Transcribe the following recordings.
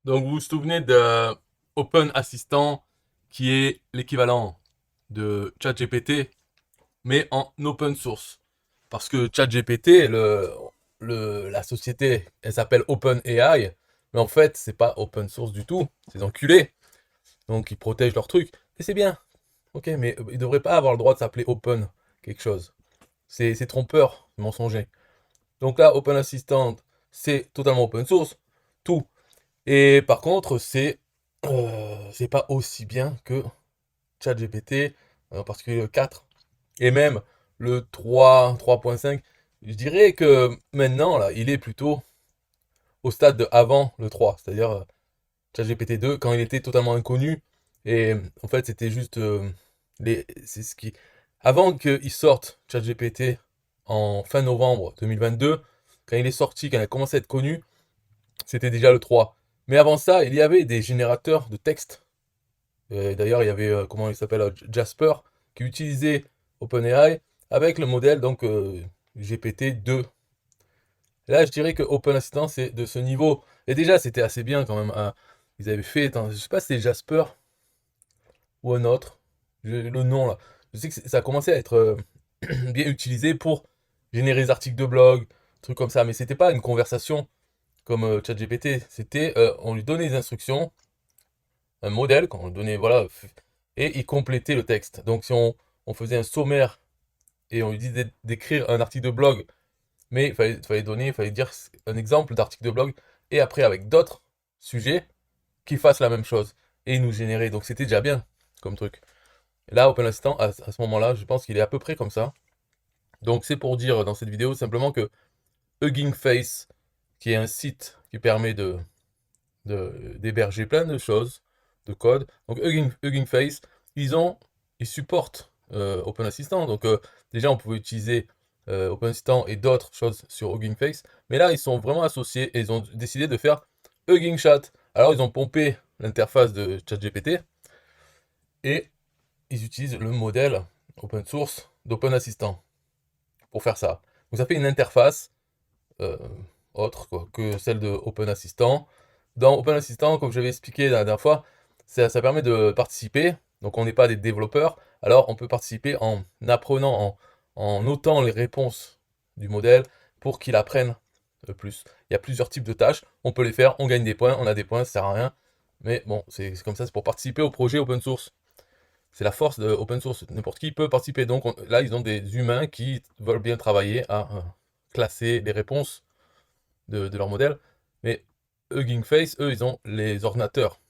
Donc, vous vous souvenez de Open Assistant, qui est l'équivalent de ChatGPT, mais en open source. Parce que ChatGPT, la société, elle s'appelle OpenAI, mais en fait, c'est pas open source du tout. C'est des enculés. Donc, ils protègent leur truc. Et c'est bien. Ok, mais ils devraient pas avoir le droit de s'appeler Open quelque chose. C'est trompeur, mensonger. Donc là, Open Assistant, c'est totalement open source. Tout. Et par contre, c'est pas aussi bien que ChatGPT, en particulier le 4, et même le 3, 3.5. Je dirais que maintenant, là, il est plutôt au stade de avant le 3, c'est-à-dire ChatGPT 2, quand il était totalement inconnu. Et en fait, c'était juste c'est ce qui. Avant qu'il sorte ChatGPT en fin novembre 2022, quand il est sorti, quand il a commencé à être connu, c'était déjà le 3. Mais avant ça, il y avait des générateurs de texte. D'ailleurs, il y avait, comment il s'appelle, Jasper, qui utilisait OpenAI avec le modèle donc GPT-2. Là, je dirais que OpenAssistant, c'est de ce niveau. Et déjà, c'était assez bien quand même, hein. Ils avaient fait, attends, je sais pas si c'est Jasper ou un autre, le nom là. Je sais que ça a commencé à être bien utilisé pour générer des articles de blog, trucs comme ça. Mais c'était pas une conversation comme ChatGPT. C'était, on lui donnait des instructions, un modèle, quand on lui donnait, voilà, et il complétait le texte. Donc si on faisait un sommaire et on lui disait d'écrire un article de blog, mais il fallait dire un exemple d'article de blog, et après avec d'autres sujets qui fassent la même chose, et il nous générait. Donc c'était déjà bien comme truc. Et là, Open Assistant, à ce moment-là, je pense qu'il est à peu près comme ça. Donc c'est pour dire dans cette vidéo simplement que Hugging Face, qui est un site qui permet d'héberger plein de choses, de code. Donc Hugging Face, ils supportent Open Assistant. Donc déjà, on pouvait utiliser Open Assistant et d'autres choses sur Hugging Face. Mais là, ils sont vraiment associés et ils ont décidé de faire Hugging Chat. Alors, ils ont pompé l'interface de ChatGPT et ils utilisent le modèle open source d'Open Assistant pour faire ça. Donc, ça fait une interface euh, autre quoi, que celle de Open Assistant. Dans Open Assistant, comme j'avais expliqué la dernière fois, ça permet de participer. Donc on n'est pas des développeurs, alors on peut participer en apprenant, en notant les réponses du modèle pour qu'il apprenne plus. Il y a plusieurs types de tâches, on peut les faire, on gagne des points, on a des points, ça sert à rien. Mais bon, c'est comme ça, c'est pour participer au projet open source. C'est la force de open source, n'importe qui peut participer. Donc là, ils ont des humains qui veulent bien travailler à classer les réponses de leur modèle. Mais Hugging Face, eux, ils ont les ordinateurs.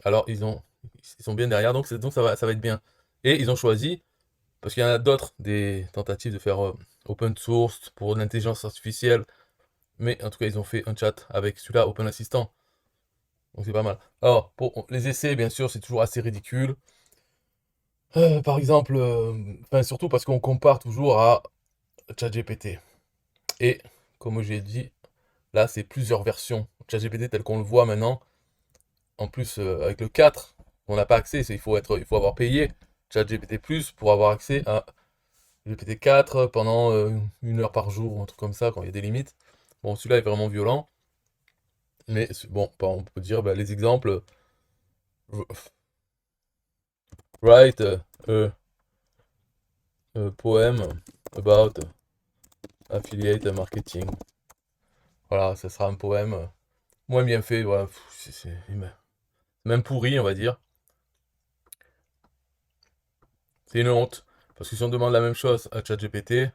Alors, ils sont bien derrière, donc ça va être bien. Et ils ont choisi, parce qu'il y en a d'autres, des tentatives de faire open source pour l'intelligence artificielle. Mais en tout cas, ils ont fait un chat avec celui-là, Open Assistant. Donc c'est pas mal. Alors, pour les essais, bien sûr, c'est toujours assez ridicule. Par exemple, enfin, surtout parce qu'on compare toujours à ChatGPT. Et, comme j'ai dit, là, c'est plusieurs versions. ChatGPT tel qu'on le voit maintenant. En plus, avec le 4, on n'a pas accès, il faut avoir payé ChatGPT Plus pour avoir accès à GPT-4 pendant 1 heure par jour, ou un truc comme ça, quand il y a des limites. Bon, celui-là est vraiment violent, mais bon, on peut dire bah, les exemples. Write a poem about affiliate marketing. Voilà, ça sera un poème moins bien fait, voilà, même pourri, on va dire. C'est une honte, parce que si on demande la même chose à ChatGPT,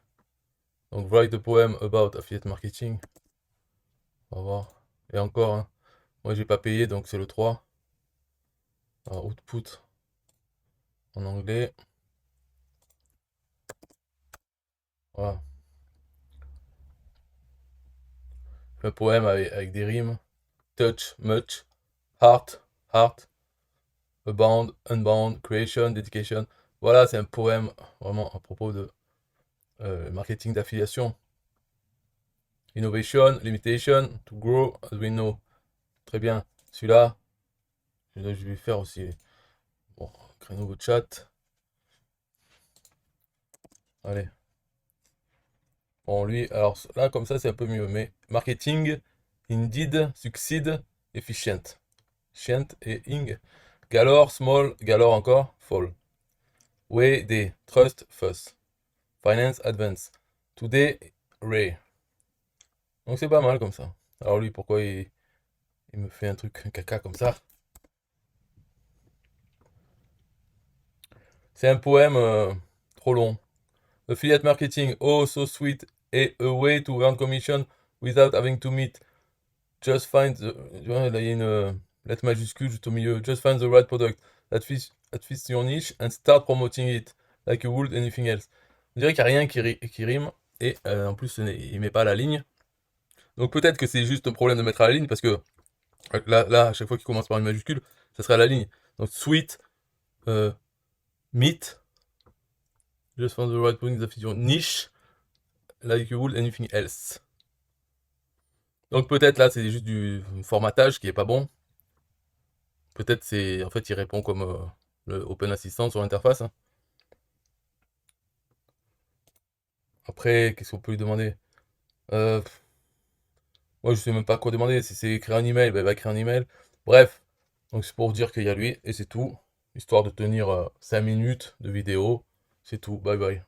donc write a poem about affiliate marketing, on va voir. Et encore, hein, moi j'ai pas payé, donc c'est le 3. Alors, output en anglais. Voilà. Un poème avec des rimes. Touch, much, heart, heart, abound, unbound, creation, dedication. Voilà, c'est un poème vraiment à propos de marketing d'affiliation. Innovation, limitation, to grow as we know. Très bien. Celui-là, je vais faire aussi. Bon, créer un nouveau chat. Allez. Bon, lui, alors là, comme ça, c'est un peu mieux. Mais marketing, indeed, succeed, efficient. Shient et ing. Galore, small, galore encore, fall. Way, day, trust, fuss. Finance, advance. Today, ray. Donc c'est pas mal comme ça. Alors lui, pourquoi il me fait un truc caca comme ça? C'est un poème trop long. Affiliate marketing, oh so sweet, et a way to earn commission without having to meet. Just find the... Là, il y a une lettre majuscule juste au milieu. Just find the right product that fits your niche and start promoting it like you would anything else. On dirait qu'il n'y a rien qui rime, et en plus, il met pas la ligne. Donc peut-être que c'est juste un problème de mettre à la ligne, parce que là à chaque fois qu'il commence par une majuscule, ça serait à la ligne. Donc sweet, meat, just find the right product that fits your niche like you would anything else. Donc peut-être là c'est juste du formatage qui est pas bon. Peut-être c'est en fait il répond comme le Open Assistant sur l'interface, hein. Après qu'est-ce qu'on peut lui demander? Moi je sais même pas quoi demander. Si c'est écrire un email, ben, il va écrire un email. Bref, donc c'est pour dire qu'il y a lui et c'est tout, histoire de tenir 5 minutes de vidéo. C'est tout. Bye bye.